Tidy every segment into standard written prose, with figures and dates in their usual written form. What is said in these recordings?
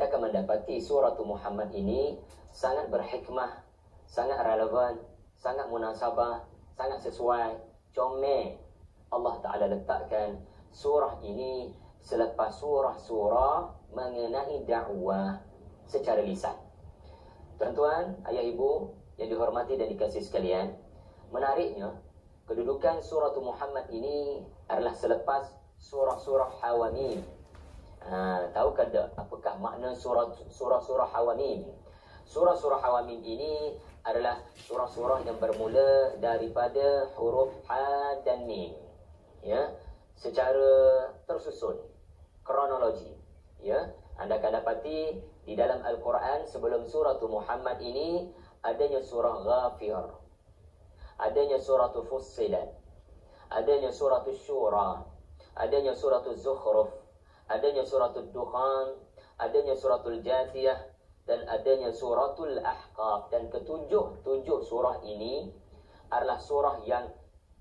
kita akan mendapati surah Muhammad ini sangat berhikmah, sangat relevan, sangat munasabah, sangat sesuai. Comel Allah Ta'ala letakkan surah ini selepas surah-surah mengenai dakwah secara lisan. Tuan-tuan, ayah ibu yang dihormati dan dikasihi sekalian, menariknya kedudukan surah Muhammad ini adalah selepas surah-surah Hawamim. Tahukah tak apakah makna surah-surah Hawamim? Surah-surah Hawamim ini adalah surah-surah yang bermula daripada huruf Ha dan Mim, ya, secara tersusun kronologi, ya. Anda akan dapati di dalam Al-Quran sebelum surah Muhammad ini adanya surah Ghafir, adanya surah Fussilat, adanya surah Syura, adanya surah Zukhruf, adanya suratul Dukhan, adanya suratul Jathiyah, dan adanya suratul Ahqaf. Dan tujuh surah ini adalah surah yang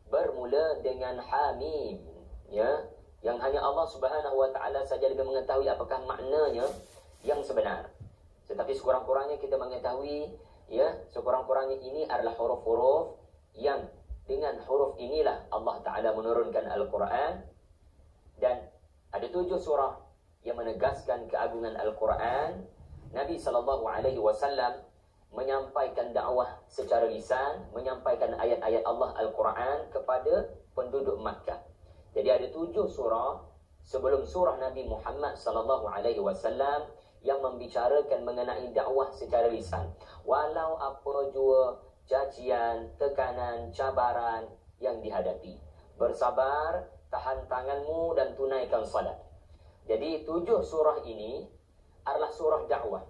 bermula dengan Hamim, ya, yang hanya Allah Subhanahu wa taala saja lebih mengetahui apakah maknanya yang sebenar. Tetapi sekurang-kurangnya kita mengetahui, ya, sekurang-kurangnya ini adalah huruf-huruf yang dengan huruf inilah Allah Ta'ala menurunkan Al-Quran. Dan ada 7 surah yang menegaskan keagungan Al-Quran. Nabi SAW menyampaikan dakwah secara lisan, menyampaikan ayat-ayat Allah Al-Quran kepada penduduk Makkah. Jadi ada 7 surah sebelum surah Nabi Muhammad SAW yang membicarakan mengenai dakwah secara lisan. Walau apa jua cacian, tekanan, cabaran yang dihadapi, bersabar, tahan tanganmu dan tunaikan salat. Jadi 7 surah ini adalah surah dakwah.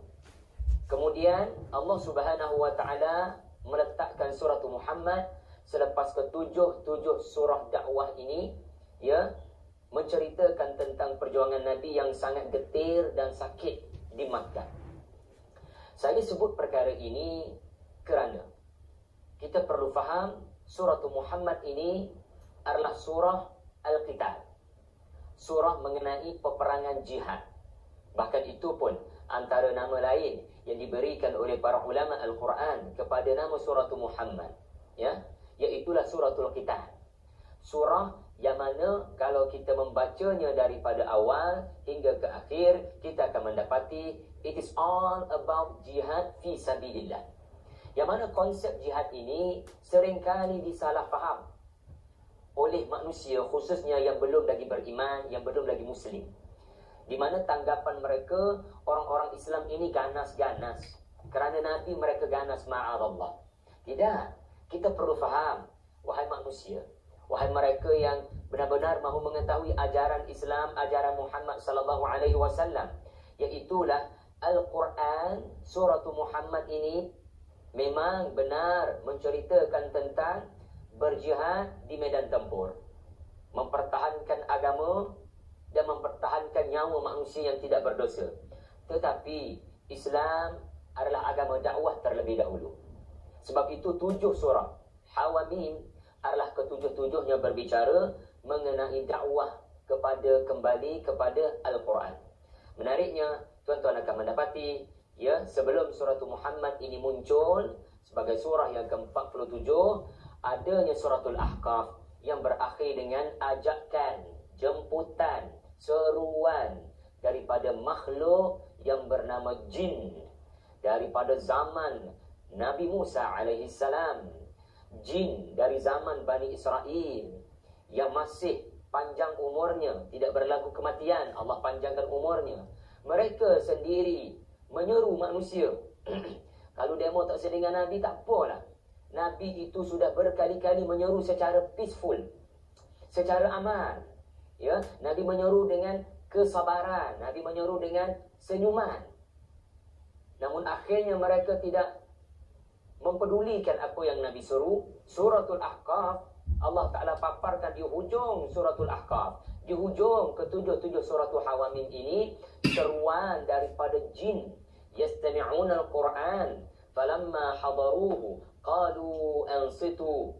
Kemudian Allah Subhanahu wa taala meletakkan surah Muhammad selepas ke-7 surah dakwah ini, ya, menceritakan tentang perjuangan Nabi yang sangat getir dan sakit di Makkah. Saya sebut perkara ini kerana kita perlu faham surah Muhammad ini adalah surah Al-Qital, surah mengenai peperangan jihad. Bahkan itu pun antara nama lain yang diberikan oleh para ulama Al-Quran kepada nama surah Muhammad, ya, iaitulah suratul Qital. Surah yang mana kalau kita membacanya daripada awal hingga ke akhir, kita akan mendapati it is all about jihad fi sabilillah. Yang mana konsep jihad ini seringkali disalah faham oleh manusia, khususnya yang belum lagi beriman, yang belum lagi muslim. Di mana tanggapan mereka, orang-orang Islam ini ganas-ganas kerana Nabi mereka ganas, ma'adallah. Tidak, kita perlu faham, wahai manusia, wahai mereka yang benar-benar mahu mengetahui ajaran Islam, ajaran Muhammad sallallahu alaihi wasallam, iaitulah Al-Quran. Surah Muhammad ini memang benar menceritakan tentang berjihad di medan tempur, mempertahankan agama dan mempertahankan nyawa manusia yang tidak berdosa. Tetapi Islam adalah agama dakwah terlebih dahulu. Sebab itu 7 surah Hawamim adalah ke-7-7-nya berbicara mengenai dakwah kembali kepada Al-Quran. Menariknya, tuan-tuan akan mendapati, ya, sebelum surah Muhammad ini muncul sebagai surah yang ke-47, adanya suratul Ahqaf yang berakhir dengan ajakan, jemputan, seruan daripada makhluk yang bernama jin daripada zaman Nabi Musa alaihissalam, jin dari zaman Bani Israel yang masih panjang umurnya, tidak berlaku kematian, Allah panjangkan umurnya. Mereka sendiri menyeru manusia. Kalau demo tak sedengar Nabi, tak apalah. Nabi itu sudah berkali-kali menyeru secara peaceful, secara aman, ya. Nabi menyeru dengan kesabaran, Nabi menyeru dengan senyuman. Namun akhirnya mereka tidak mempedulikan apa yang Nabi seru. Suratul Ahqaf, Allah Ta'ala paparkan di hujung suratul Ahqaf, di hujung ke-7 suratul Hawamim ini, seruan daripada jin. Yastami'una al-Quran falamma hadaruhu qalu ansitu.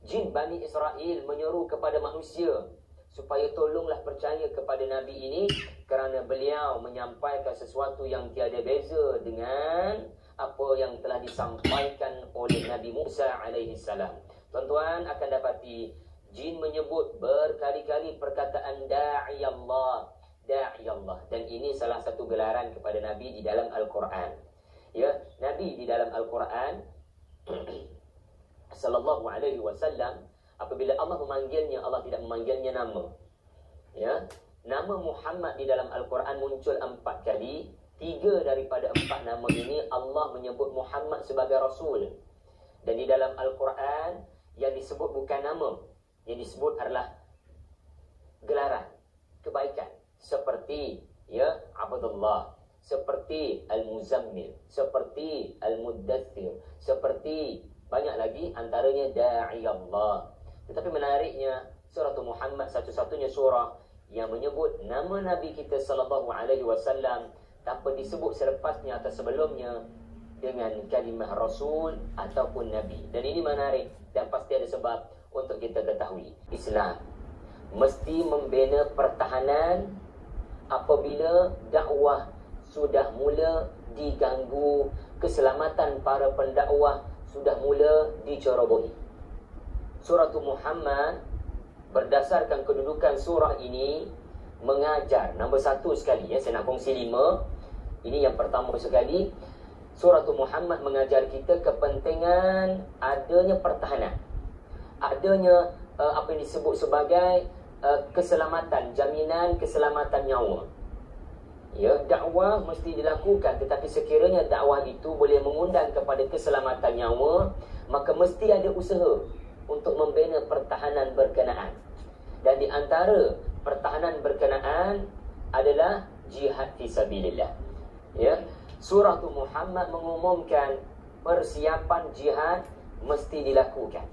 Jin Bani Israel menyeru kepada manusia supaya tolonglah percaya kepada Nabi ini kerana beliau menyampaikan sesuatu yang tiada beza dengan apa yang telah disampaikan oleh Nabi Musa alaihi salam. Tuan-tuan akan dapati jin menyebut berkali-kali perkataan da'i Allah, da'i Allah, dan ini salah satu gelaran kepada Nabi di dalam Al-Quran. Ya, Nabi di dalam Al-Quran sallallahu alaihi wasallam, apabila Allah memanggilnya, Allah tidak memanggilnya nama. Ya, nama Muhammad di dalam Al-Quran muncul 4 kali. 3 daripada 4 nama ini Allah menyebut Muhammad sebagai Rasul. Dan di dalam Al-Quran yang disebut bukan nama, yang disebut adalah gelaran kebaikan, seperti ya Abdullah, seperti Al-Muzammil, seperti Al-Muddathir, seperti banyak lagi, antaranya Da'i Allah. Tetapi menariknya, surah Muhammad satu-satunya surah yang menyebut nama Nabi kita sallallahu alaihi wasallam tanpa disebut selepasnya atau sebelumnya dengan kalimah Rasul ataupun Nabi. Dan ini menarik dan pasti ada sebab untuk kita ketahui. Islam mesti membina pertahanan apabila dakwah sudah mula diganggu, keselamatan para pendakwah sudah mula dicerobohi. Surah Muhammad berdasarkan kedudukan surah ini mengajar, nombor 1 sekali ya, saya nak kongsi 5. Ini yang pertama sekali, surah Muhammad mengajar kita kepentingan adanya pertahanan, adanya apa yang disebut sebagai keselamatan, jaminan keselamatan nyawa. Ya, dakwah mesti dilakukan, tetapi sekiranya dakwah itu boleh mengundang kepada keselamatan nyawa, maka mesti ada usaha untuk membina pertahanan berkenaan. Dan di antara pertahanan berkenaan adalah jihad fisabilillah. Ya, surah Muhammad mengumumkan persiapan jihad mesti dilakukan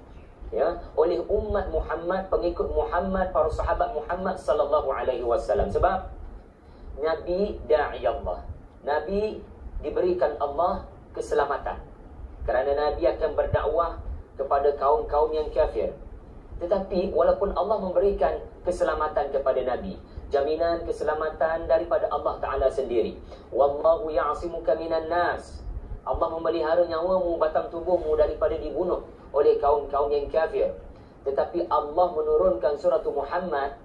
ya oleh umat Muhammad, pengikut Muhammad, para sahabat Muhammad sallallahu alaihi wasallam. Sebab Nabi da'i Allah, Nabi diberikan Allah keselamatan kerana Nabi akan berdakwah kepada kaum-kaum yang kafir. Tetapi walaupun Allah memberikan keselamatan kepada Nabi, jaminan keselamatan daripada Allah Ta'ala sendiri, wallahu ya'asimuka minan nas, Allah memelihara nyawamu, batang tubuhmu daripada dibunuh oleh kaum-kaum yang kafir. Tetapi Allah menurunkan surah Muhammad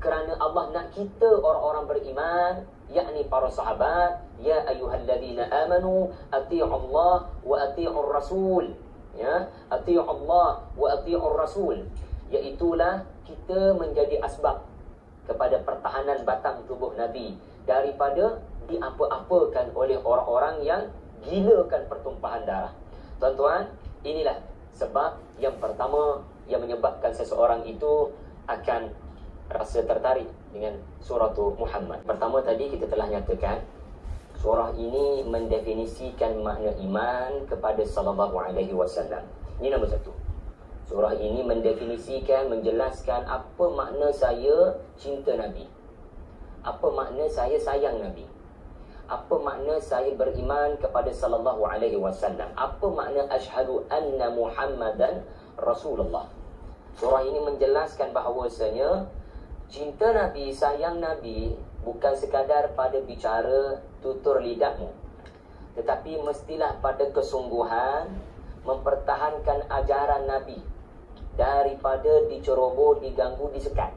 kerana Allah nak kita orang-orang beriman, yakni para sahabat, ya ayyuhalladzina amanu atii'u Allah wa atii'ur rasul. Ya, atii'u Allah wa atii'ur rasul, iaitulah kita menjadi asbab kepada pertahanan batang tubuh Nabi daripada diapa-apakan oleh orang-orang yang gilakan pertumpahan darah. Tuan-tuan, inilah sebab yang pertama yang menyebabkan seseorang itu akan rasa tertarik dengan surah Muhammad. Pertama tadi kita telah nyatakan surah ini mendefinisikan makna iman kepada sallallahu alaihi wasallam. Ini nombor 1. Surah ini mendefinisikan, menjelaskan apa makna saya cinta Nabi, apa makna saya sayang Nabi, apa makna saya beriman kepada sallallahu alaihi wasallam, apa makna asyhadu anna Muhammadan Rasulullah. Surah ini menjelaskan bahawasanya cinta Nabi, sayang Nabi bukan sekadar pada bicara tutur lidahmu, tetapi mestilah pada kesungguhan mempertahankan ajaran Nabi daripada diceroboh, diganggu, disekat.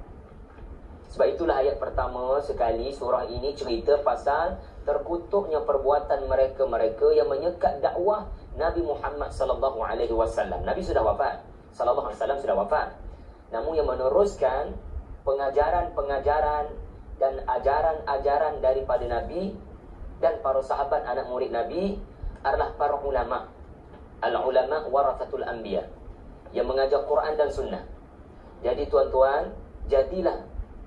Sebab itulah ayat pertama sekali surah ini cerita pasal terkutuknya perbuatan mereka-mereka yang menyekat dakwah Nabi Muhammad sallallahu alaihi wasallam. Nabi sudah wafat, sallallahu alaihi wasallam sudah wafat. Namun yang meneruskan pengajaran-pengajaran dan ajaran-ajaran daripada Nabi dan para sahabat anak murid Nabi adalah para ulama. Al-ulama warathatul anbiya, yang mengajar Quran dan Sunnah. Jadi tuan-tuan, jadilah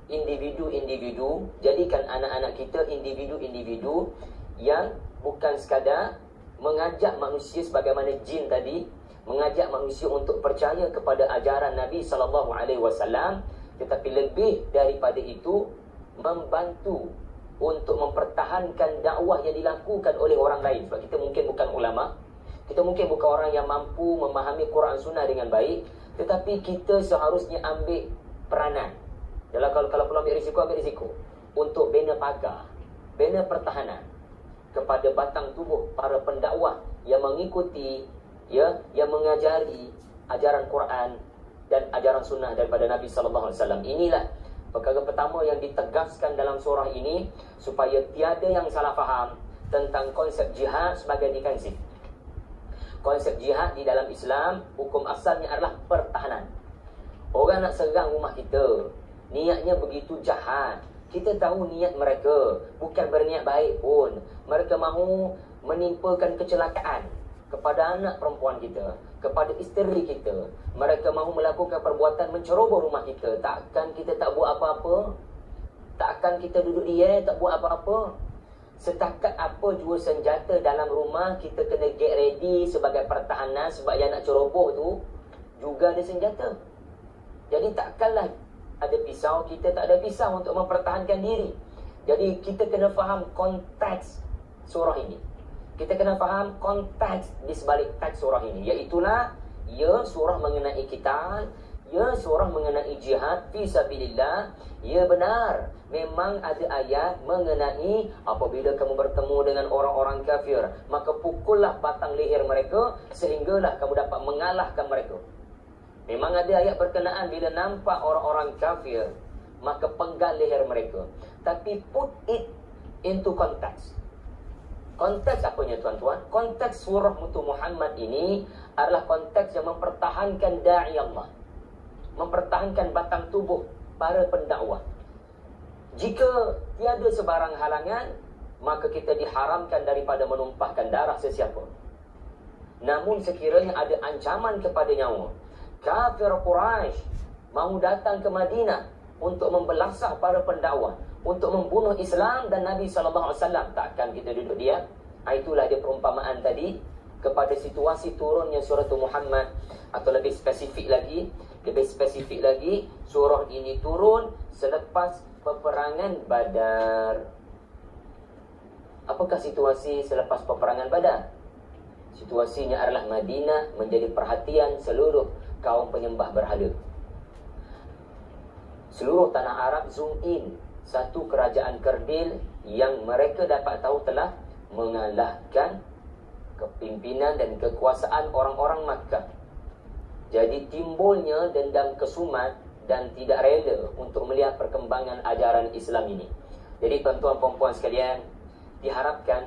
individu-individu, jadikan anak-anak kita individu-individu yang bukan sekadar mengajak manusia sebagaimana jin tadi, mengajak manusia untuk percaya kepada ajaran Nabi sallallahu alaihi wasallam, tetapi lebih daripada itu membantu untuk mempertahankan dakwah yang dilakukan oleh orang lain. Sebab kita mungkin bukan ulama, kita mungkin bukan orang yang mampu memahami Quran Sunnah dengan baik, tetapi kita seharusnya ambil peranan Kalau perlu ambil risiko untuk bina pagar, bina pertahanan kepada batang tubuh para pendakwah yang mengikuti, yang mengajari ajaran Quran dan ajaran sunnah daripada Nabi sallallahu alaihi wasallam. Inilah perkara pertama yang ditegaskan dalam surah ini, supaya tiada yang salah faham tentang konsep jihad sebagai defensif. Konsep jihad di dalam Islam, hukum asalnya adalah pertahanan. Orang nak serang rumah kita, niatnya begitu jahat. Kita tahu niat mereka bukan berniat baik pun. Mereka mahu menimpakan kecelakaan kepada anak perempuan kita, kepada isteri kita. Mereka mahu melakukan perbuatan menceroboh rumah kita. Takkan kita tak buat apa-apa? Takkan kita duduk diam tak buat apa-apa? Setakat apa jua senjata dalam rumah, kita kena get ready sebagai pertahanan. Sebab yang nak ceroboh tu juga ada senjata. Jadi takkanlah ada pisau, kita tak ada pisau untuk mempertahankan diri. Jadi kita kena faham konteks surah ini. Kita kena faham konteks di sebalik teks surah ini. Iaitulah, surah mengenai qital, surah mengenai jihad fi sabilillah. Ya benar, memang ada ayat mengenai apabila kamu bertemu dengan orang-orang kafir, maka pukullah batang leher mereka sehinggalah kamu dapat mengalahkan mereka. Memang ada ayat berkenaan bila nampak orang-orang kafir, maka penggal leher mereka. Tapi put it into context. Konteks apanya tuan-tuan? Konteks surah Mutu Muhammad ini adalah konteks yang mempertahankan da'i Allah, mempertahankan batang tubuh para pendakwah. Jika tiada sebarang halangan, maka kita diharamkan daripada menumpahkan darah sesiapa. Namun sekiranya ada ancaman kepada nyawa, kafir Quraisy mahu datang ke Madinah untuk membelasah para pendakwah, untuk membunuh Islam dan Nabi SAW, takkan kita duduk diam. Itulah dia perumpamaan tadi kepada situasi turunnya surah Muhammad. Atau lebih spesifik lagi, surah ini turun selepas peperangan Badar. Apakah situasi selepas peperangan Badar? Situasinya adalah Madinah menjadi perhatian seluruh kaum penyembah berhala. Seluruh tanah Arab zoom in satu kerajaan kerdil yang mereka dapat tahu telah mengalahkan kepimpinan dan kekuasaan orang-orang Makkah. Jadi timbulnya dendam kesumat dan tidak rela untuk melihat perkembangan ajaran Islam ini. Jadi tuan-tuan puan-puan sekalian, diharapkan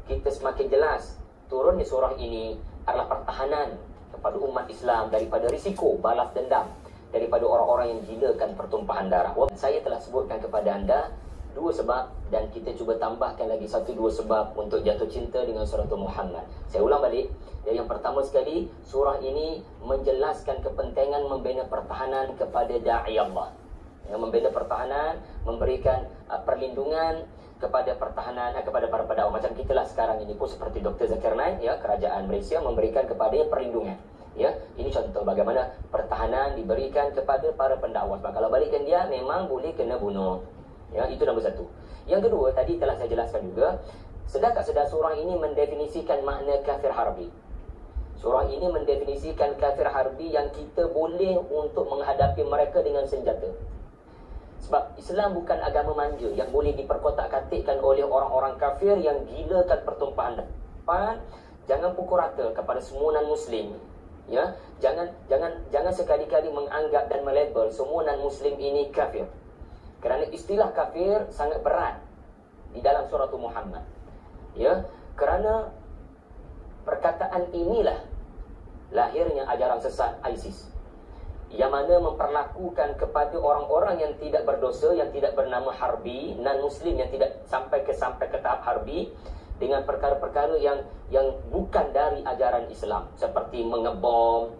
kita semakin jelas turunnya surah ini adalah pertahanan kepada umat Islam daripada risiko balas dendam daripada orang-orang yang gilakan pertumpahan darah. Saya telah sebutkan kepada anda 2 sebab, dan kita cuba tambahkan lagi 1-2 sebab untuk jatuh cinta dengan surah Muhammad. Saya ulang balik. Yang pertama sekali, surah ini menjelaskan kepentingan membina pertahanan kepada da'i Allah. Membina pertahanan, memberikan perlindungan kepada pertahanan kepada para pendakwah. Macam kita lah sekarang ini pun, seperti Dr. Zakir Naik, kerajaan Malaysia memberikan kepadanya perlindungan. Ini contoh bagaimana pertahanan diberikan kepada para pendakwah. Sebab kalau balikkan dia, memang boleh kena bunuh. Itu nombor 1. Yang kedua, tadi telah saya jelaskan juga, sedar tak sedar surah ini mendefinisikan makna kafir harbi. Surah ini mendefinisikan kafir harbi yang kita boleh untuk menghadapi mereka dengan senjata. Sebab Islam bukan agama manja yang boleh diperkotak-katikkan oleh orang-orang kafir yang gilakan pertumpahan darah. Jangan pukul rata kepada semua non-Muslim. Jangan sekali-kali menganggap dan melabel semua non-Muslim ini kafir. Kerana istilah kafir sangat berat di dalam surah Muhammad. Kerana perkataan inilah lahirnya ajaran sesat ISIS, yang mana memperlakukan kepada orang-orang yang tidak berdosa, yang tidak bernama harbi, non-Muslim yang tidak sampai ke tahap harbi, dengan perkara-perkara yang bukan dari ajaran Islam, seperti mengebom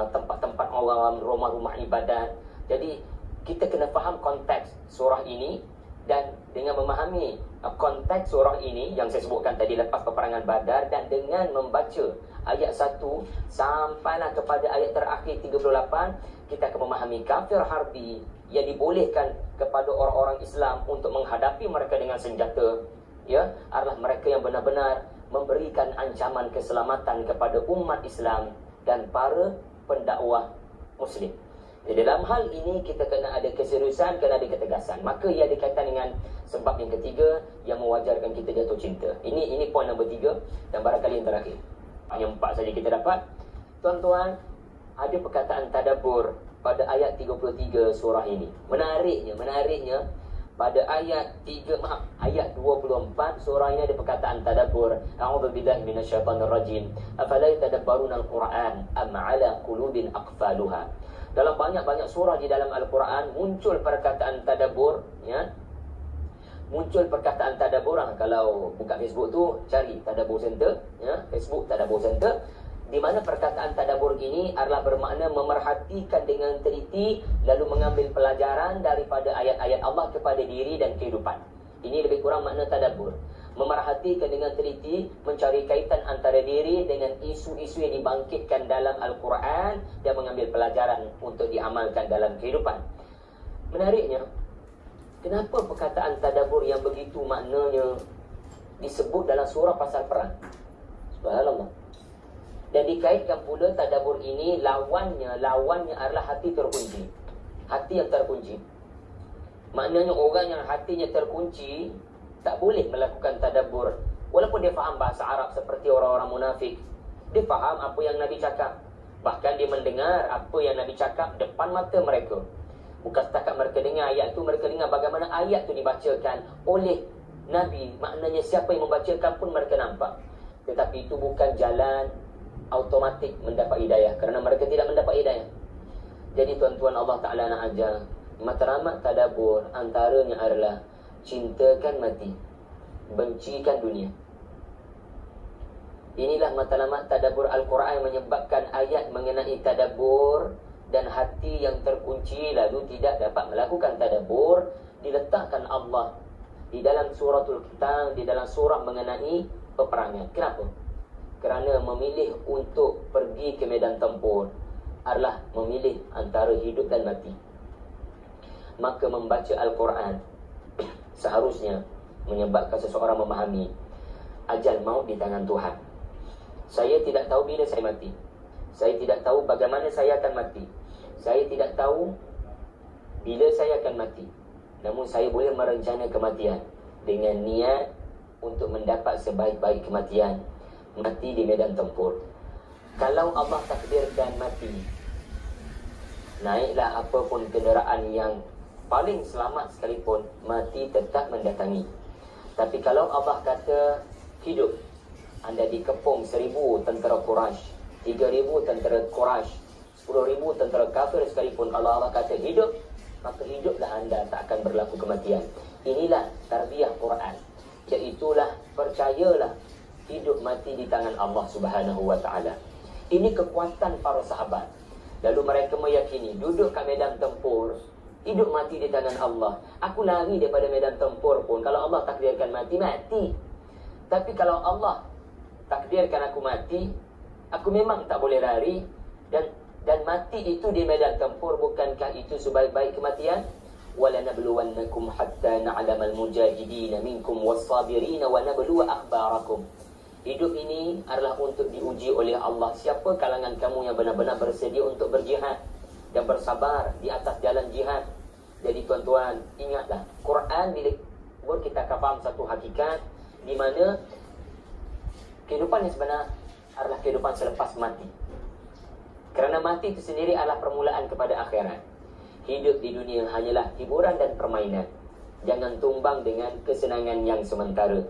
tempat-tempat orang, rumah-rumah ibadat. Jadi kita kena faham konteks surah ini, dan dengan memahami konteks surah ini yang saya sebutkan tadi lepas peperangan Badar, dan dengan membaca ayat 1 sampailah kepada ayat terakhir 38, kita akan memahami kafir harbi yang dibolehkan kepada orang-orang Islam untuk menghadapi mereka dengan senjata, adalah mereka yang benar-benar memberikan ancaman keselamatan kepada umat Islam dan para pendakwah Muslim. Jadi dalam hal ini kita kena ada keseriusan, kena ada ketegasan. Maka ia ada kaitan dengan sebab yang ketiga yang mewajarkan kita jatuh cinta. Ini poin nombor 3 dan barangkali yang terakhir. Yang 4 saja kita dapat. Tuan-tuan, ada perkataan tadabbur pada ayat 33 surah ini. Menariknya pada ayat 24 surah ini ada perkataan tadabbur. A'udzubillahi minasyaitonirrajim. Afala yatadabbaruna al-Qur'an am 'ala qulubin aqfaluha. Dalam banyak-banyak surah di dalam Al-Quran muncul perkataan tadabbur, ya. Muncul perkataan tadabbur. Kalau buka Facebook tu cari Tadabbur Center, ya, Facebook Tadabbur Center, di mana perkataan tadabbur ini adalah bermakna memerhatikan dengan teliti lalu mengambil pelajaran daripada ayat-ayat Allah kepada diri dan kehidupan. Ini lebih kurang makna tadabbur. Memerhatikan dengan teliti, mencari kaitan antara diri dengan isu-isu yang dibangkitkan dalam Al-Quran dan mengambil pelajaran untuk diamalkan dalam kehidupan. Menariknya, kenapa perkataan tadabbur yang begitu maknanya disebut dalam surah pasal perang? Subhanallah. Dan dikaitkan pula tadabbur ini lawannya adalah hati terkunci. Hati yang terkunci. Maknanya orang yang hatinya terkunci tak boleh melakukan tadabbur. Walaupun dia faham bahasa Arab seperti orang-orang munafik. Dia faham apa yang Nabi cakap. Bahkan dia mendengar apa yang Nabi cakap depan mata mereka. Bukan setakat mereka dengar ayat tu, mereka dengar bagaimana ayat tu dibacakan oleh Nabi. Maknanya siapa yang membacakan pun mereka nampak. Tetapi itu bukan jalan automatik mendapat hidayah, kerana mereka tidak mendapat hidayah. Jadi tuan-tuan, Allah Ta'ala nak ajar matlamat tadabbur antaranya adalah cintakan mati, bencikan dunia. Inilah matlamat tadabbur Al-Quran yang menyebabkan ayat mengenai tadabbur dan hati yang terkunci lalu tidak dapat melakukan tadabbur diletakkan Allah di dalam suratul Qital, di dalam surah mengenai peperangan. Kenapa? Kerana memilih untuk pergi ke medan tempur adalah memilih antara hidup dan mati. Maka membaca Al-Quran seharusnya menyebabkan seseorang memahami ajal maut di tangan Tuhan. Saya tidak tahu bila saya mati. Saya tidak tahu bagaimana saya akan mati. Saya tidak tahu bila saya akan mati. Namun saya boleh merencana kematian dengan niat untuk mendapat sebaik-baik kematian, mati di medan tempur. Kalau Allah takdirkan mati, naiklah apapun kenderaan yang paling selamat sekalipun, mati tetap mendatangi. Tapi kalau Allah kata hidup, anda dikepung 1000 tentera Quraisy, 3000 tentera Quraisy, 10,000 tentera kafir sekalipun, Allah kata hidup, maka hiduplah anda, tak akan berlaku kematian. Inilah tarbiyah Quran. Iaitulah, percayalah, hidup mati di tangan Allah Subhanahu wa ta'ala. Ini kekuatan para sahabat. Lalu mereka meyakini duduk kat medan tempur, hidup mati di tangan Allah. Aku lari daripada medan tempur pun, kalau Allah takdirkan mati, mati. Tapi kalau Allah takdirkan aku mati, aku memang tak boleh lari. Dan mati itu di medan tempur, bukankah itu sebaik-baik kematian? وَلَنَبْلُوَنَّكُمْ حَتَّى نَعْلَمَ الْمُجَاهِدِينَ مِنْكُمْ وَالصَّابِرِينَ وَنَبْلُوَ أَخْبَارَكُمْ. Hidup ini adalah untuk diuji oleh Allah. Siapa kalangan kamu yang benar-benar bersedia untuk berjihad dan bersabar di atas jalan jihad. Jadi tuan-tuan, ingatlah, Quran bila kita akan faham satu hakikat, di mana kehidupan yang sebenar adalah kehidupan selepas mati. Kerana mati itu sendiri adalah permulaan kepada akhirat. Hidup di dunia hanyalah hiburan dan permainan. Jangan tumbang dengan kesenangan yang sementara.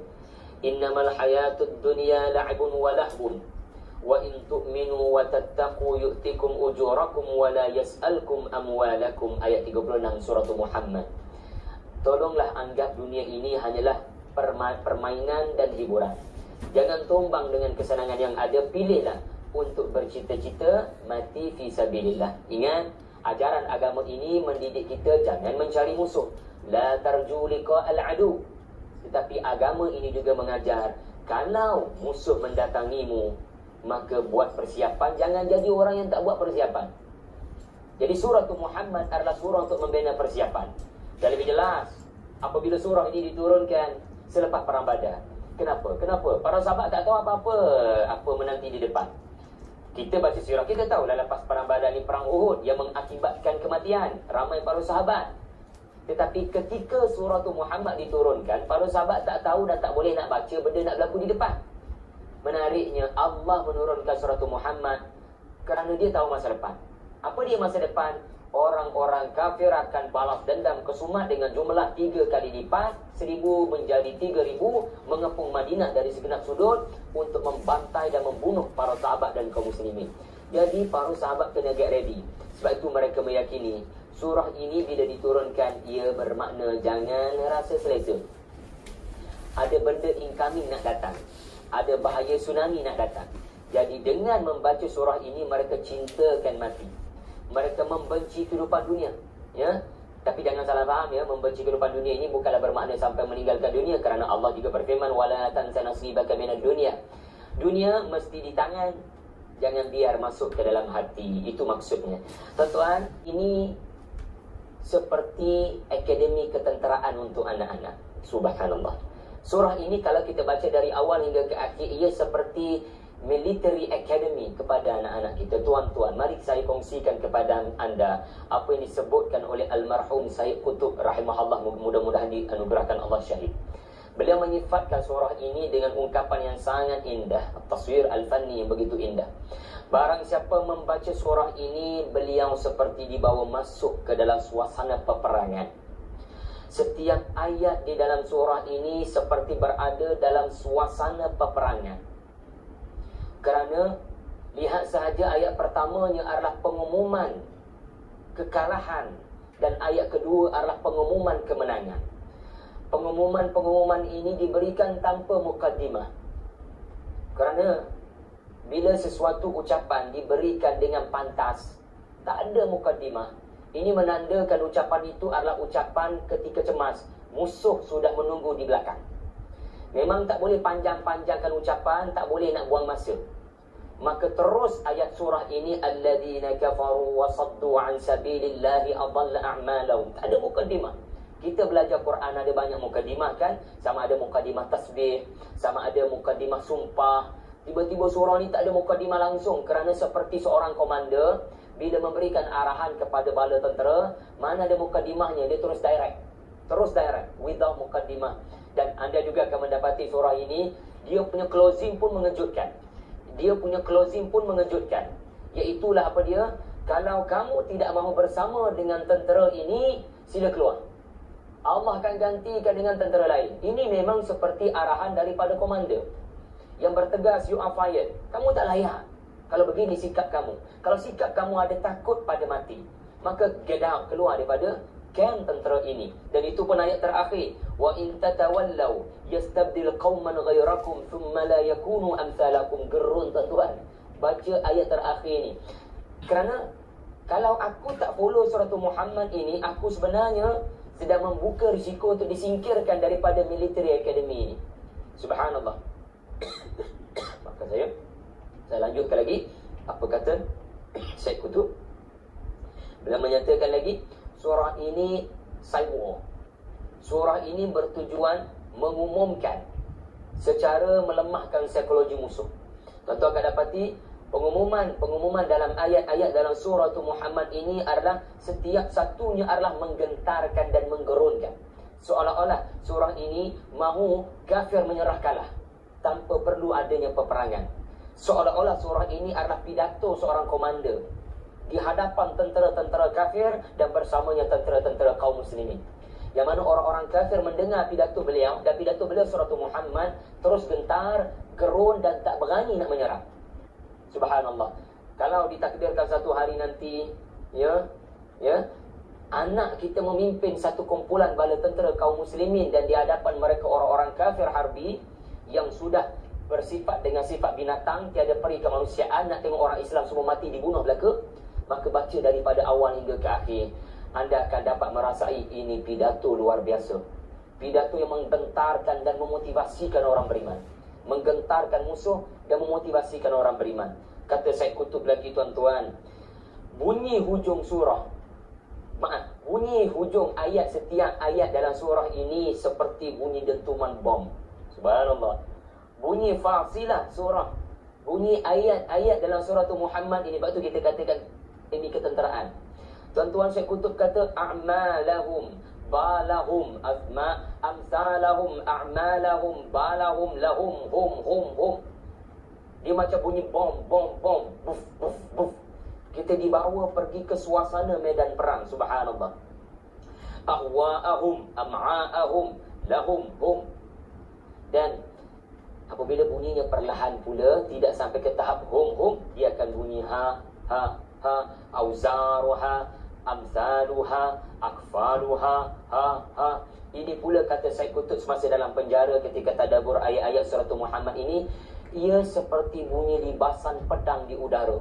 Innamal hayatud dunya la'ibun wa lahbun. Wa in tu'minu wa tattaqu yu'tikum ujurakum wa la yas'alkum amwalakum. Ayat 36 surah Muhammad. Tolonglah anggap dunia ini hanyalah permainan dan hiburan. Jangan tumbang dengan kesenangan yang ada. Pilihlah untuk bercita-cita mati fi sabilillah. Ingat, ajaran agama ini mendidik kita jangan mencari musuh. La tarju liqa'al adu. Tetapi agama ini juga mengajar, kalau musuh mendatangimu, maka buat persiapan. Jangan jadi orang yang tak buat persiapan. Jadi surah Muhammad adalah surah untuk membina persiapan. Dan lebih jelas, apabila surah ini diturunkan selepas perang Badar. Kenapa? Para sahabat tak tahu apa-apa menanti di depan. Kita baca sirah, kita tahu lah lepas perang Badar ni, perang Uhud yang mengakibatkan kematian ramai para sahabat. Tetapi ketika surah Muhammad diturunkan, para sahabat tak tahu dan tak boleh nak baca benda nak berlaku di depan. Menariknya, Allah menurunkan surah Muhammad kerana dia tahu masa depan. Apa dia masa depan? Orang-orang kafir akan balas dendam kesumat dengan jumlah 3 kali lipat, 1,000 menjadi 3,000, mengepung Madinah dari segenap sudut untuk membantai dan membunuh para sahabat dan kaum muslimin. Jadi para sahabat kena get ready. Sebab itu mereka meyakini surah ini bila diturunkan, ia bermakna jangan rasa selesa. Ada benda incoming nak datang, ada bahaya tsunami nak datang. Jadi dengan membaca surah ini, mereka cintakan mati, mereka membenci kehidupan dunia, ya. Tapi jangan salah faham, ya, membenci kehidupan dunia ini bukanlah bermakna sampai meninggalkan dunia, kerana Allah juga berfirman wala tansa nasibaka minad dunya. Dunia mesti di tangan, jangan biar masuk ke dalam hati. Itu maksudnya. Tuan-tuan, ini seperti akademi ketenteraan untuk anak-anak. Subhanallah. Surah ini kalau kita baca dari awal hingga ke akhir, ia seperti military academy kepada anak-anak kita. Tuan-tuan, mari saya kongsikan kepada anda apa yang disebutkan oleh almarhum Sayyid Qutb rahimahullah, mudah-mudahan dianugerahkan Allah syahid. Beliau menyifatkan surah ini dengan ungkapan yang sangat indah, taswir al-fanni yang begitu indah. Barang siapa membaca surah ini, beliau seperti dibawa masuk ke dalam suasana peperangan. Setiap ayat di dalam surah ini seperti berada dalam suasana peperangan. Kerana lihat sahaja ayat pertamanya adalah pengumuman kekalahan, dan ayat kedua adalah pengumuman kemenangan. Pengumuman-pengumuman ini diberikan tanpa mukaddimah. Kerana bila sesuatu ucapan diberikan dengan pantas, tak ada mukaddimah, ini menandakan ucapan itu adalah ucapan ketika cemas, musuh sudah menunggu di belakang. Memang tak boleh panjang-panjangkan ucapan, tak boleh nak buang masa. Maka terus ayat surah ini, alladzina kafaru wa saddu an sabilillahi adalla a'malahum. Tak ada mukaddimah. Kita belajar Quran ada banyak mukaddimah kan? Sama ada mukaddimah tasbih, sama ada mukaddimah sumpah. Tiba-tiba surah ni tak ada mukaddimah langsung, kerana seperti seorang komander bila memberikan arahan kepada bala tentera, mana ada mukaddimahnya, dia terus direct. Terus direct without mukaddimah. Dan anda juga akan mendapati surah ini, dia punya closing pun mengejutkan. Dia punya closing pun mengejutkan. Iaitulah apa dia? Kalau kamu tidak mahu bersama dengan tentera ini, sila keluar. Allah akan gantikan dengan tentera lain. Ini memang seperti arahan daripada komander yang bertegas, you are fired. Kamu tak layak kalau begini sikap kamu. Kalau sikap kamu ada takut pada mati, maka get out, keluar daripada kem tentera ini. Dan itu pun ayat terakhir, wa in tatawallaw yastabdil qauman ghairakum thumma la yakunu amsalakum. Gerun tuan-tuan, baca ayat terakhir ni. Kerana kalau aku tak follow surah Muhammad ini, aku sebenarnya sedang membuka risiko untuk disingkirkan daripada military academy ini. Subhanallah. Maka saya lanjutkan lagi apa kata Syekh Qutb. Beliau menyatakan lagi, surah ini cyber. Surah ini bertujuan mengumumkan secara melemahkan psikologi musuh. Tuan-tuan akan dapati pengumuman dalam ayat-ayat dalam surah Muhammad ini adalah setiap satunya adalah menggentarkan dan menggerunkan. Seolah-olah surah ini mahu kafir menyerah kalah tanpa perlu adanya peperangan. Seolah-olah surah ini adalah pidato seorang komander di hadapan tentera-tentera kafir dan bersamanya tentera-tentera kaum muslimin. Yang mana orang-orang kafir mendengar pidato beliau, dan pidato beliau surah Muhammad, terus gentar, gerun dan tak berani nak menyerah. Subhanallah. Kalau ditakdirkan satu hari nanti, ya, anak kita memimpin satu kumpulan bala tentera kaum muslimin, dan di hadapan mereka orang-orang kafir harbi yang sudah bersifat dengan sifat binatang, tiada peri kemanusiaan, nak tengok orang Islam semua mati dibunuh belaka, maka baca daripada awal hingga ke akhir, anda akan dapat merasai ini pidato luar biasa. Pidato yang menggentarkan dan memotivasikan orang beriman, menggentarkan musuh dan memotivasikan orang beriman. Kata Syekh Qutb lagi tuan-tuan, bunyi hujung ayat, setiap ayat dalam surah ini seperti bunyi dentuman bom. Subhanallah. Bunyi fasilah surah Bunyi ayat-ayat dalam surah Muhammad ini, sebab tu kita katakan ini ketenteraan. Tuan-tuan Syekh Qutb kata a'malahum balahum amsalahum a'malahum balahum lahum hum. Dia macam bunyi bom buf buf. Kita dibawa pergi ke suasana medan perang. Subhanallah. Ahwa'ahum am'a'ahum lahum hum. Dan apabila bunyinya perlahan pula, tidak sampai ke tahap hum, dia akan bunyi ha auzaruha amsaluha akfaluha ha. Ini pula kata Syekh Qutb semasa dalam penjara ketika tadabbur ayat-ayat surah Muhammad ini, ia seperti bunyi libasan pedang di udara.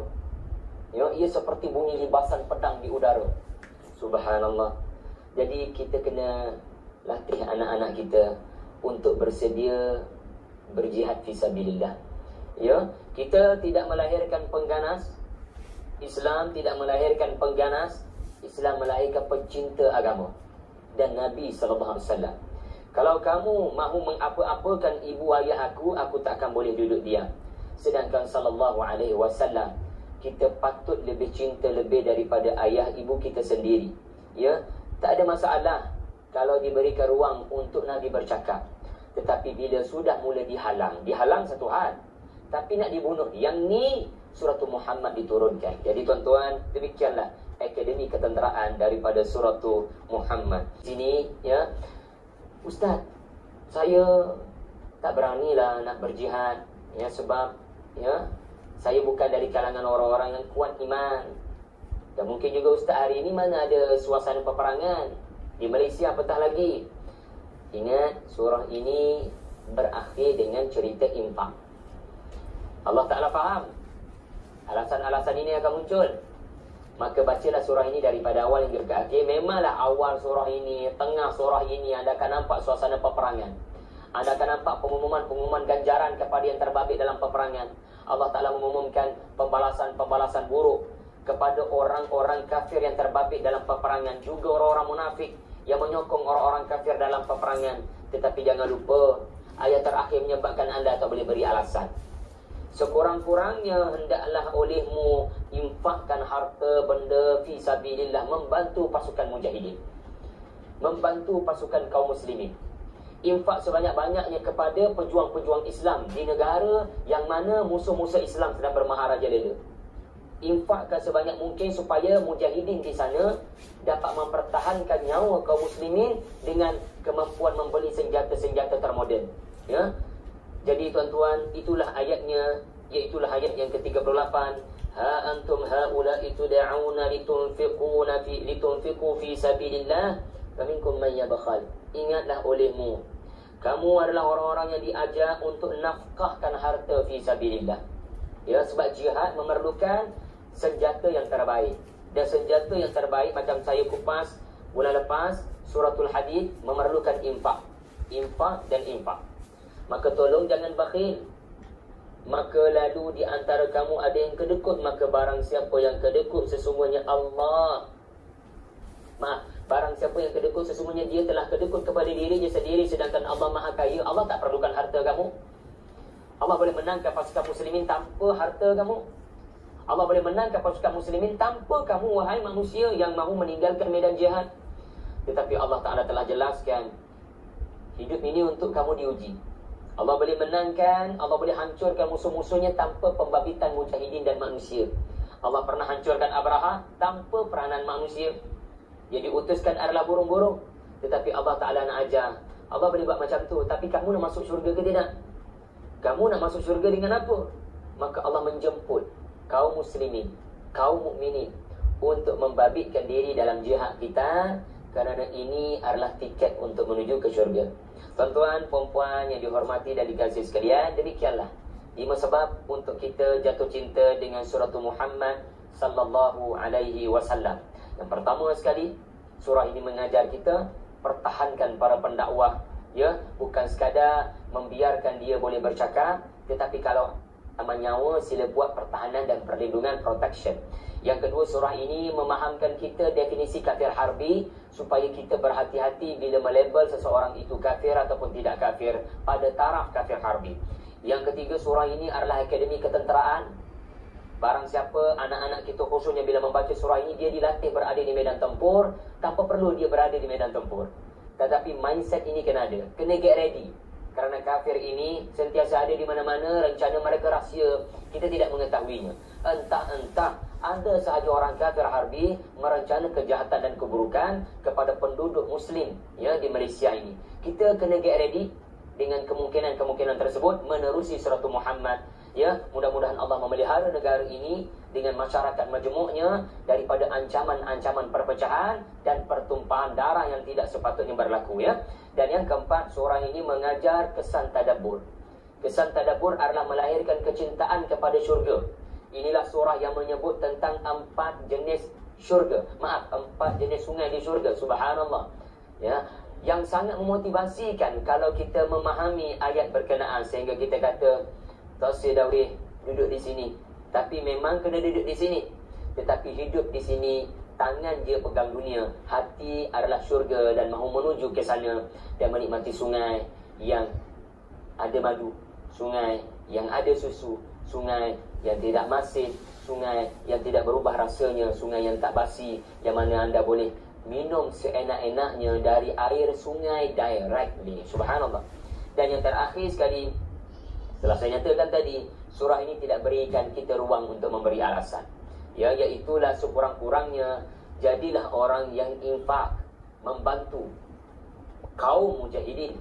Ya, ia seperti bunyi libasan pedang di udara. Subhanallah. Jadi kita kena latih anak-anak kita untuk bersedia berjihad fisabilillah. Ya, kita tidak melahirkan pengganas. Islam tidak melahirkan pengganas. Islam melahirkan pencinta agama dan Nabi sallallahu alaihi wasallam. Kalau kamu mahu mengapa-apakan ibu ayah aku takkan boleh duduk diam. Sedangkan sallallahu alaihi wasallam, kita patut lebih cinta lebih daripada ayah ibu kita sendiri. Ya, tak ada masalah kalau diberikan ruang untuk Nabi bercakap. Tetapi bila sudah mula dihalang satu hal. Tapi nak dibunuh, yang ni surah Muhammad diturunkan. Jadi tuan-tuan, demikianlah akademi ketenteraan daripada surah Muhammad. Sini ya, Ustaz, saya tak beranilah nak berjihad ya, sebab ya saya bukan dari kalangan orang-orang yang kuat iman. Dan mungkin juga Ustaz, hari ini mana ada suasana peperangan di Malaysia, apatah lagi. Ingat, surah ini berakhir dengan cerita infak. Allah Ta'ala faham alasan-alasan ini akan muncul. Maka bacalah surah ini daripada awal hingga ke akhir. Memanglah awal surah ini, tengah surah ini, anda akan nampak suasana peperangan. Anda akan nampak pengumuman ganjaran kepada yang terbabit dalam peperangan. Allah Ta'ala mengumumkan pembalasan buruk kepada orang-orang kafir yang terbabit dalam peperangan. Juga orang-orang munafik yang menyokong orang-orang kafir dalam peperangan. Tetapi jangan lupa, ayat terakhir menyebabkan anda tak boleh beri alasan. Sekurang-kurangnya hendaklah olehmu infakkan harta benda fi sabilillah, membantu pasukan mujahidin, membantu pasukan kaum muslimin. Infak sebanyak-banyaknya kepada pejuang-pejuang Islam di negara yang mana musuh-musuh Islam sedang bermaharajalela. Infakkan sebanyak mungkin supaya mujahidin di sana dapat mempertahankan nyawa kaum muslimin dengan kemampuan membeli senjata-senjata termoden. Ya. Jadi tuan-tuan, itulah ayatnya, iaitulah ayat yang ke-38. Ha antum haula'i tud'auna litunfiqu fi sabilillah faminkum man yabkhal. Ingatlah olehmu, kamu adalah orang-orang yang diajar untuk nafkahkan harta fi sabilillah. Ya, sebab jihad memerlukan senjata yang terbaik. Dan senjata yang terbaik, macam saya kupas bulan lepas, suratul Hadid memerlukan infak. Infak dan infak. Maka tolong jangan bakhil. Maka lalu di antara kamu ada yang kedekut, maka barang siapa yang kedekut sesungguhnya Allah. Barang siapa yang kedekut sesungguhnya dia telah kedekut kepada dirinya sendiri, sedangkan Allah Maha Kaya. Allah tak perlukan harta kamu. Allah boleh menangkan pasukan muslimin tanpa harta kamu. Allah boleh menangkan pasukan muslimin tanpa kamu, wahai manusia yang mahu meninggalkan medan jihad. Tetapi Allah Ta'ala telah jelaskan, hidup ini untuk kamu diuji. Allah boleh menangkan, Allah boleh hancurkan musuh-musuhnya tanpa pembabitan mujahidin dan manusia. Allah pernah hancurkan Abraha tanpa peranan manusia. Dia diutuskan adalah burung-burung. Tetapi Allah Ta'ala nak ajar, Allah boleh buat macam tu. Tapi kamu nak masuk syurga ke tidak? Kamu nak masuk syurga dengan apa? Maka Allah menjemput kaum muslimin, kaum mukminin untuk membabitkan diri dalam jihad kita, kerana ini adalah tiket untuk menuju ke syurga. Tuan-tuan, puan-puan yang dihormati dan dikasihi sekalian, demikianlah 5 sebab untuk kita jatuh cinta dengan surah Muhammad sallallahu alaihi wasallam. Yang pertama sekali, surah ini mengajar kita pertahankan para pendakwah, ya, bukan sekadar membiarkan dia boleh bercakap, tetapi kalau nyawa sila buat pertahanan dan perlindungan, protection. Yang kedua, surah ini memahamkan kita definisi kafir harbi supaya kita berhati-hati bila melabel seseorang itu kafir ataupun tidak kafir pada taraf kafir harbi. Yang ketiga, surah ini adalah akademi ketenteraan. Barang siapa anak-anak kita khususnya bila membaca surah ini, dia dilatih berada di medan tempur tanpa perlu dia berada di medan tempur. Tetapi mindset ini kena ada, kena get ready. Kerana kafir ini sentiasa ada di mana-mana, rencana mereka rahsia, kita tidak mengetahuinya. Entah-entah ada sahaja orang kafir harbi merencana kejahatan dan keburukan kepada penduduk muslim ya di Malaysia ini. Kita kena get ready dengan kemungkinan-kemungkinan tersebut, menerusi surah Muhammad. Ya, mudah-mudahan Allah memelihara negara ini dengan masyarakat majmuknya daripada ancaman-ancaman perpecahan dan pertumpahan darah yang tidak sepatutnya berlaku ya. Dan yang keempat, surah ini mengajar kesan tadabbur. Kesan tadabbur adalah melahirkan kecintaan kepada syurga. Inilah surah yang menyebut tentang 4 jenis syurga. 4 jenis sungai di syurga. Subhanallah. Ya, yang sangat memotivasikan kalau kita memahami ayat berkenaan sehingga kita kata tak usah boleh duduk di sini, tapi memang kena duduk di sini. Tetapi hidup di sini, tangan je pegang dunia, hati adalah syurga dan mahu menuju ke sana dan menikmati sungai yang ada madu, sungai yang ada susu, sungai yang tidak masin, sungai yang tidak berubah rasanya, sungai yang tak basi, yang mana anda boleh minum seenak-enaknya dari air sungai directly. Subhanallah. Dan yang terakhir sekali, setelah saya nyatakan tadi, surah ini tidak berikan kita ruang untuk memberi alasan. Ya, iaitulah sekurang-kurangnya jadilah orang yang infak, membantu kaum mujahidin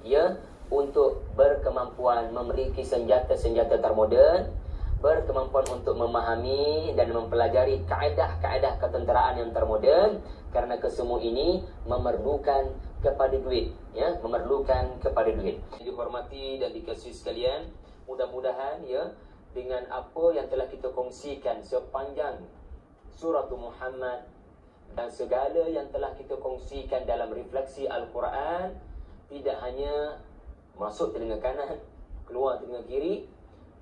ya, untuk berkemampuan memiliki senjata-senjata termoden, berkemampuan untuk memahami dan mempelajari kaedah-kaedah ketenteraan yang termoden, kerana kesemua ini memerlukan kepada duit ya, memerlukan kepada duit. Dihormati dan dikasihi sekalian, mudah-mudahan ya dengan apa yang telah kita kongsikan sepanjang surah Muhammad dan segala yang telah kita kongsikan dalam refleksi Al-Quran, tidak hanya masuk telinga kanan, keluar telinga kiri,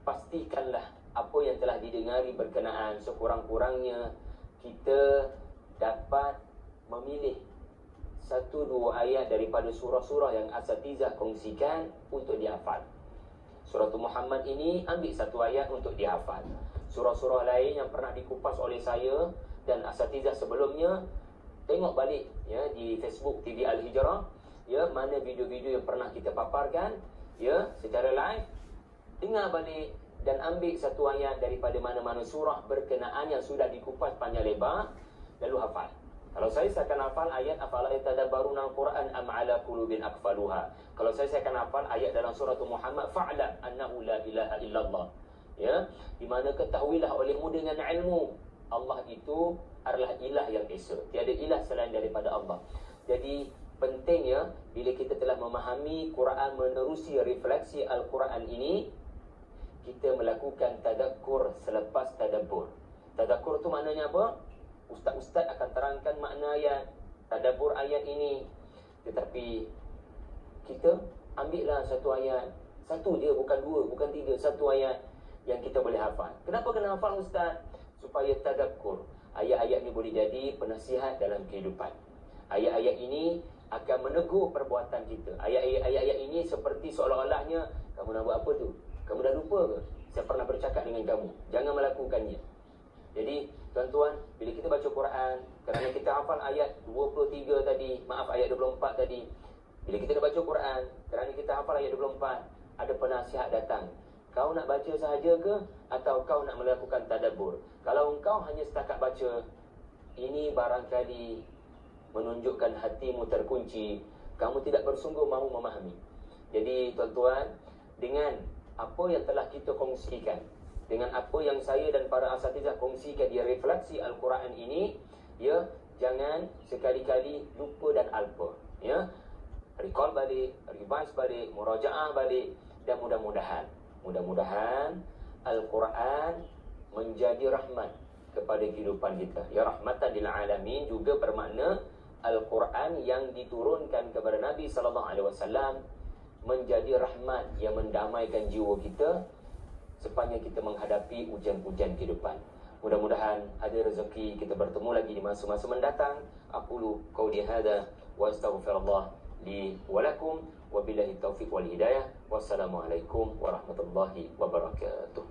pastikanlah apa yang telah didengari berkenaan sekurang-kurangnya kita dapat memilih 1-2 ayat daripada surah-surah yang asatizah kongsikan untuk dihafal. Surah Muhammad ini ambil 1 ayat untuk dihafal. Surah-surah lain yang pernah dikupas oleh saya dan asatizah sebelumnya, tengok balik ya di Facebook TV Al-Hijrah ya, mana video-video yang pernah kita paparkan ya secara live, dengar balik dan ambil 1 ayat daripada mana-mana surah berkenaan yang sudah dikupas panjang lebar, lalu hafal. Kalau saya akan hafal ayat afala yatadabbaruna al-Quran am ala qulubin aqfaluha. Kalau saya akan hafal ayat dalam surah Muhammad, fa'lam annahu la ilaha illallah. Ya, di mana ketahuilah olehmu dengan ilmu Allah itu adalah ilah yang esa. Tiada ilah selain daripada Allah. Jadi pentingnya bila kita telah memahami Quran, menerusi refleksi Al-Quran ini, kita melakukan tadakkur selepas tadabbur. Tadakkur tu maknanya apa? Ustaz-ustaz akan terangkan makna ayat, tadabbur ayat ini. Tetapi kita ambillah 1 ayat, 1 je, bukan 2, bukan 3, 1 ayat yang kita boleh hafal. Kenapa kena hafal ustaz? Supaya tadakkur. Ayat-ayat ini boleh jadi penasihat dalam kehidupan. Ayat-ayat ini akan menegur perbuatan kita. Ayat-ayat ini seperti seolah-olahnya, kamu nak buat apa tu? Kamu dah lupa ke? Saya pernah bercakap dengan kamu, jangan melakukannya. Jadi tuan-tuan, bila kita baca Quran, kerana kita hafal ayat 23 tadi, maaf ayat 24 tadi, bila kita nak baca Quran, kerana kita hafal ayat 24, ada penasihat datang. Kau nak baca sahaja ke atau kau nak melakukan tadabbur? Kalau engkau hanya setakat baca, ini barangkali menunjukkan hatimu terkunci, kamu tidak bersungguh mahu memahami. Jadi tuan-tuan, dengan apa yang telah kita kongsikan, dengan apa yang saya dan para asatizah kongsikan di refleksi Al-Quran ini, ya, jangan sekali-kali lupa dan alpa. Ya, recall balik, revise balik, murajaah balik, dan mudah-mudahan Al-Quran menjadi rahmat kepada kehidupan kita. Ya, rahmatan lil alamin juga bermakna Al-Quran yang diturunkan kepada Nabi SAW menjadi rahmat yang mendamaikan jiwa kita sepanjang kita menghadapi ujian-ujian kehidupan. Mudah-mudahan ada rezeki kita bertemu lagi di masa-masa mendatang. Aqulu qauli hadza wa astaghfirullah li wa lakum Wabillahi taufiq wal hidayah. Wassalamualaikum warahmatullahi wabarakatuh.